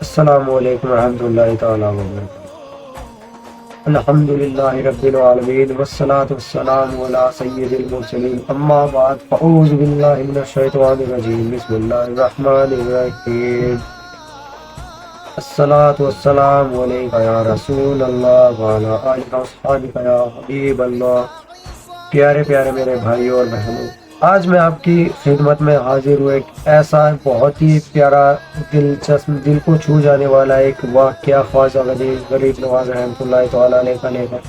السلام علیکم ورحمۃ اللہ تعالیٰ وبرکاتہ۔ الحمدللہ رب العالمین والصلاة والسلام علی سید المرسلین، اما بعد فاعوذ باللہ من الشیطان الرجیم، بسم اللہ الرحمن الرحیم۔ الصلاة والسلام علیکہ یا رسول اللہ وعلی آلہ واصحابہ یا حبیب اللہ۔ پیارے پیارے میرے بھائیوں اور بہنوں، آج میں آپ کی خدمت میں حاضر ہوں ایک ایسا بہت ہی پیارا، دلچسپ، دل کو چھو جانے والا ایک واقعہ خواجہ غریب نواز رحمۃ اللہ تعالیٰ علیہ کا لے کر۔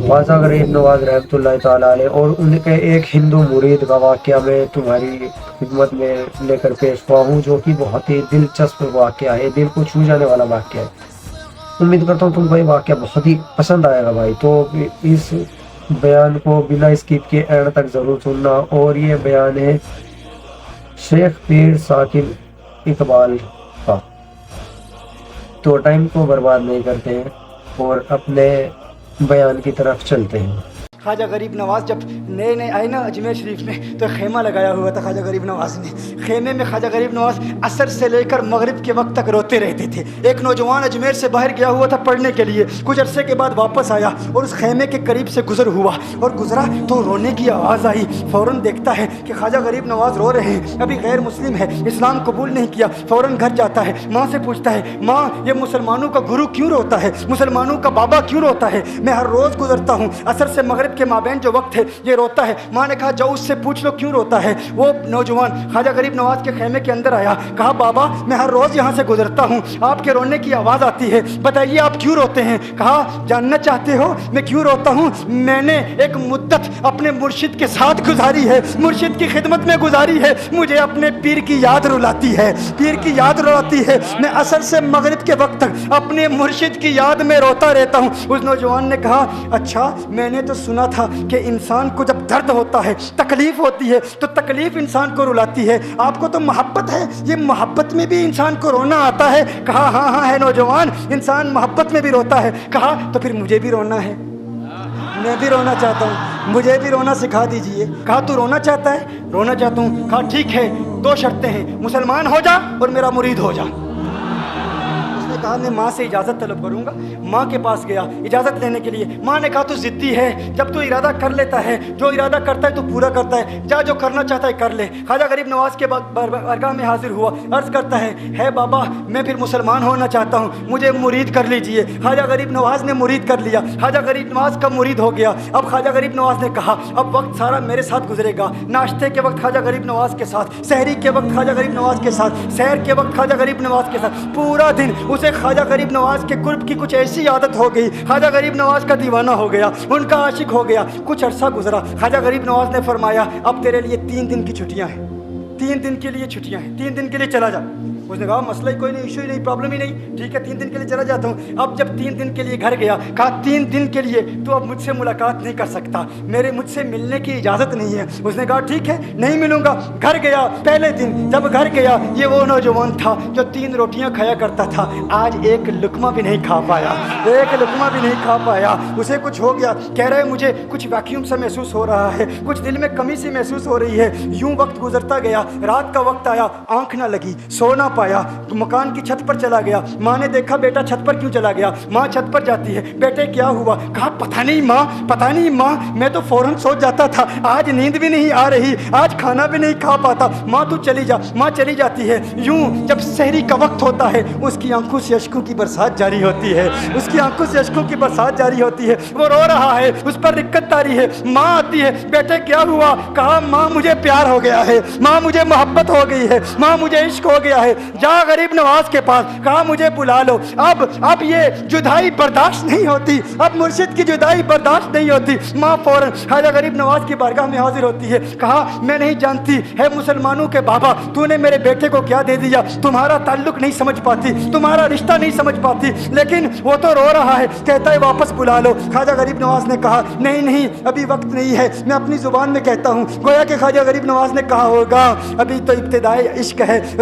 خواجہ غریب نواز رحمۃ اللہ تعالیٰ علیہ اور ان کے ایک ہندو مرید کا واقعہ میں تمہاری خدمت میں لے کر پیش ہوا ہوں، جو کہ بہت ہی دلچسپ واقعہ ہے، دل کو چھو جانے والا واقعہ ہے۔ امید کرتا ہوں تم کو یہ واقعہ بہت ہی پسند آئے گا بھائی، تو اس بیان کو بلا اسکپ کے اینڈ تک ضرور سننا۔ اور یہ بیان ہے شیخ پیر ثاقب اقبال کا۔ تو ٹائم کو برباد نہیں کرتے ہیں اور اپنے بیان کی طرف چلتے ہیں۔ خواجہ غریب نواز جب نئے نئے آئے نا اجمیر شریف میں، تو خیمہ لگایا ہوا تھا خواجہ غریب نواز نے۔ خیمے میں خواجہ غریب نواز عصر سے لے کر مغرب کے وقت تک روتے رہتے تھے۔ ایک نوجوان اجمیر سے باہر گیا ہوا تھا پڑھنے کے لیے، کچھ عرصے کے بعد واپس آیا اور اس خیمے کے قریب سے گزر ہوا اور گزرا تو رونے کی آواز آئی۔ فوراً دیکھتا ہے کہ خواجہ غریب نواز رو رہے ہیں، ابھی غیر مسلم ہے، اسلام قبول نہیں کیا۔ فوراً گھر جاتا ہے، ماں سے پوچھتا ہے، ماں یہ مسلمانوں کا گرو کیوں روتا ہے، مسلمانوں کا بابا کیوں روتا ہے؟ میں ہر روز گزرتا ہوں، عصر سے مغرب کے مابین جو وقت ہے یہ روتا ہے۔ ماں نے کہا جاؤ اس سے پوچھ لو کیوں روتا ہے۔ وہ نوجوان خواجہ غریب نواز کے خیمے کے اندر آیا، کہا بابا میں ہر روز یہاں سے گزرتا ہوں، آپ کے رونے کی آواز آتی ہے، بتائیے آپ کیوں روتے ہیں؟ کہا جاننا چاہتے ہو میں کیوں روتا ہوں؟ میں نے ایک مدت اپنے مرشد کے ساتھ گزاری ہے، مرشد کی خدمت میں گزاری ہے، مجھے اپنے پیر کی یاد رلاتی ہے، پیر کی یاد رلاتی ہے، میں عصر سے مغرب کے وقت تک اپنے مرشد کی یاد میں روتا رہتا ہوں۔ اس نوجوان نے کہا اچھا میں نے تو سنا تھا کہ انسان کو جب درد ہوتا ہے، تکلیف ہوتی ہے تو تکلیف انسان کو رلاتی ہے، آپ کو تو محبت ہے، یہ محبت میں بھی انسان کو رونا آتا ہے؟ کہا ہاں ہاں ہے نوجوان، انسان محبت میں بھی روتا ہے۔ کہا تو پھر مجھے بھی رونا ہے، میں بھی رونا چاہتا ہوں، مجھے بھی رونا سکھا دیجئے۔ کہا تو رونا چاہتا ہے؟ رونا چاہتا ہوں۔ کہا ٹھیک ہے، دو شرطیں ہیں، مسلمان ہو جا اور میرا مرید ہو جا۔ کہا میں ماں سے اجازت طلب کروں گا۔ ماں کے پاس گیا اجازت لینے کے لیے۔ ماں نے کہا تو ضدی ہے، جب تو ارادہ کر لیتا ہے، جو ارادہ کرتا ہے تو پورا کرتا ہے، جا جو کرنا چاہتا ہے کر لے۔ خواجہ غریب نواز کے بارگاہ میں حاضر ہوا، عرض کرتا ہے بابا میں پھر مسلمان ہونا چاہتا ہوں، مجھے مرید کر لیجئے۔ خواجہ غریب نواز نے مرید کر لیا، خواجہ غریب نواز کا مرید ہو گیا۔ اب خواجہ غریب نواز نے کہا اب وقت سارا میرے ساتھ گزرے گا، ناشتے کے وقت خواجہ غریب نواز کے ساتھ، سحری کے وقت خواجہ غریب نواز کے ساتھ، سحر کے وقت خواجہ غریب نواز کے ساتھ، پورا دن اسے خواجہ غریب نواز کے قرب کی کچھ ایسی عادت ہو گئی، خواجہ غریب نواز کا دیوانہ ہو گیا، ان کا عاشق ہو گیا۔ کچھ عرصہ گزرا، خواجہ غریب نواز نے فرمایا اب تیرے لیے 3 دن کی چھٹیاں ہیں، 3 دن کے لیے چھٹیاں ہیں، 3 دن کے لیے چلا جا۔ اس نے کہا مسئلہ ہی کوئی نہیں، ایشو ہی نہیں، پرابلم ہی نہیں، ٹھیک ہے 3 دن کے لیے چلا جاتا ہوں۔ اب جب 3 دن کے لیے گھر گیا، کہا 3 دن کے لیے تو اب مجھ سے ملاقات نہیں کر سکتا، مجھ سے ملنے کی اجازت نہیں ہے۔ اس نے کہا ٹھیک ہے نہیں ملوں گا۔ گھر گیا، پہلے دن جب گھر گیا یہ وہ نوجوان تھا جو 3 روٹیاں کھایا کرتا تھا، آج ایک لقمہ بھی نہیں کھا پایا، ایک لقمہ بھی نہیں کھا پایا۔ اسے کچھ ہو گیا، کہہ رہے مجھے کچھ ویکیوم سا محسوس ہو رہا ہے، کچھ دل میں کمی سی محسوس ہو رہی ہے۔ یوں وقت گزرتا گیا، رات کا وقت آیا، آنکھ نہ لگی، سو نہ پایا، مکان کی چھت پر چلا گیا۔ ماں نے دیکھا بیٹا چھت پر کیوں چلا گیا؟ ماں چھت پر جاتی ہے، بیٹے کیا ہوا؟ کہا پتہ نہیں ماں، پتہ نہیں ماں، میں تو فوراً سو جاتا تھا، آج نیند بھی نہیں آ رہی، آج کھانا بھی نہیں کھا پاتا۔ ماں تو چلی جا۔ ماں چلی جاتی ہے۔ یوں جب سحری کا وقت ہوتا ہے اس کی آنکھوں سے اشکوں کی برسات جاری ہوتی ہے، اس کی آنکھوں سے اشکوں کی برسات جاری ہوتی ہے، وہ رو رہا ہے، اس پر رکت تاری ہے۔ ماں آتی ہے، بیٹے کیا ہوا؟ کہا ماں مجھے پیار ہو گیا ہے، ماں مجھے محبت ہو گئی ہے، ماں مجھے عشق ہو گیا ہے، جا غریب نواز کے پاس، کہا مجھے بلا لو، اب یہ جدائی برداشت نہیں ہوتی، اب مرشد کی جدائی برداشت نہیں ہوتی۔ ماں فوراً خواجہ غریب نواز کی بارگاہ میں حاضر ہوتی ہے، کہا میں نہیں جانتی ہے مسلمانوں کے بابا تو نے میرے بیٹے کو کیا دے دیا، تمہارا تعلق نہیں سمجھ پاتی، تمہارا رشتہ نہیں سمجھ پاتی، لیکن وہ تو رو رہا ہے، کہتا ہے واپس بلا لو۔ خواجہ غریب نواز نے کہا نہیں نہیں ابھی وقت نہیں ہے، میں اپنی زبان میں کہتا ہوں۔ گویا کہ خواجہ غریب نواز نے کہا ہوگا ابھی تو ابتدائی عشق ہے،